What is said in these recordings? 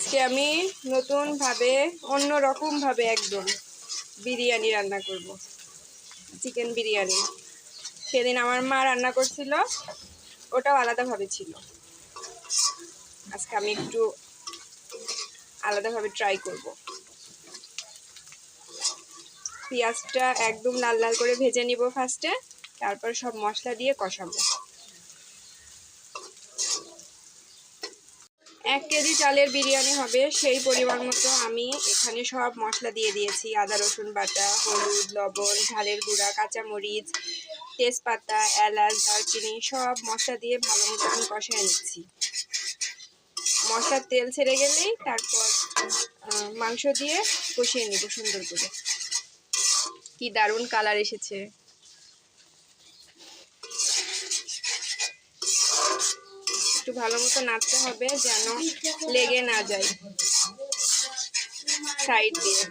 আজকে আমি নতুনভাবে অন্যরকমভাবে একদম বিরিয়ানি রান্না করব, চিকেন বিরিয়ানি। সেদিন আমার মা রান্না করছিল, ওটাও আলাদাভাবে ছিল। আজকে আমি একটু আলাদাভাবে ট্রাই করব। পেঁয়াজটা একদম লাল লাল করে ভেজে নিব ফার্স্টে, তারপর সব মশলা দিয়ে কষাবো। 1 কেজি চালের বিরিয়ানি হবে, সেই পরিমাণ মতো আমি এখানে সব মশলা দিয়ে দিয়েছি। আদা রসুন বাটা, হলুদ, লবণ, ঝালের গুঁড়া, কাঁচামরিচ, তেজপাতা, এলাচ, দারচিনি সব মশলা দিয়ে ভালো মতো আমি কষায় নিচ্ছি। মশলার তেল ছেড়ে গেলেই তারপর মাংস দিয়ে কষিয়ে নিব সুন্দর করে। কি দারুণ কালার এসেছে! একটু ভালো মতো নাড়তে হবে যেন লেগে না যায় সাইড দিয়ে।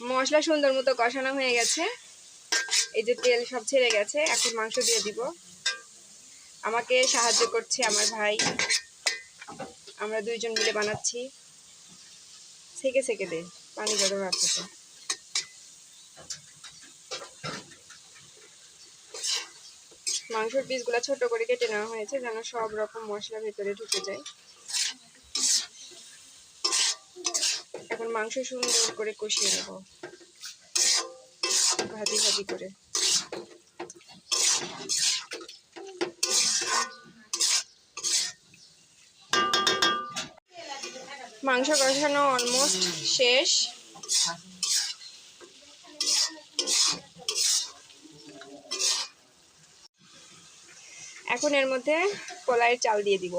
মশলা সুন্দর মতো কষানো হয়ে গেছে, এই যে তেল সব ছেড়ে গেছে। এখন মাংস দিয়ে দিব। আমাকে সাহায্য করছে আমার ভাই, আমরা দুইজন মিলে বানাচ্ছি। সেকে সেকে দে, পানি জড়ো রাখতে। মাংসের পিসগুলো ছোট করে কেটে নেওয়া হয়েছে যেন সব রকম মশলা ভেতরে ঢুকে যায়। এখন মাংস সুন্দর করে কষিয়ে নেব ভাজি ভাজি করে। মাংস কষানো অলমোস্ট শেষ। এখন এর মধ্যে কলাইয়ের চাল দিয়ে দিব।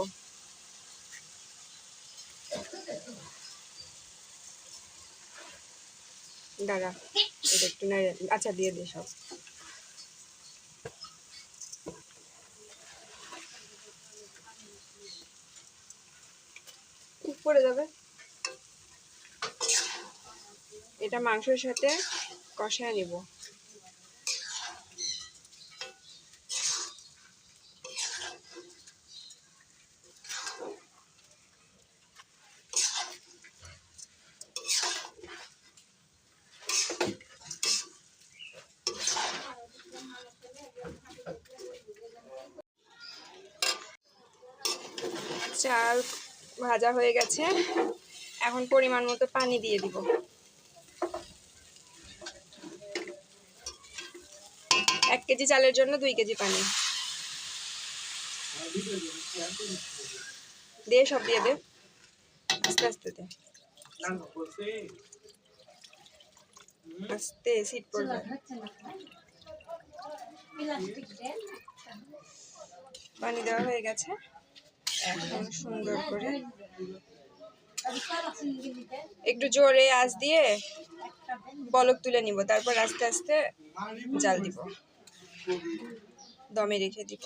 দাঁড়া, এটা একটু নেড়ে, আচ্ছা দিয়ে দে সব। পড়ে যাবে। এটা মাংসের সাথে কষায় নিব। চাল ভাজা হয়ে গেছে, এখন পরিমাণ মতো পানি দিয়ে দিব। 1 কেজি চালের জন্য 2 কেজি পানি দে, সব দিয়ে দে, আস্তে আস্তে দে, আস্তে সিট পড়বে। পানি দেওয়া হয়ে গেছে, এখন সুন্দর করে একটু জোরে আঁচ দিয়ে বলক তুলে নিব, তারপর আস্তে আস্তে জাল দিব, দমে রেখে দিব।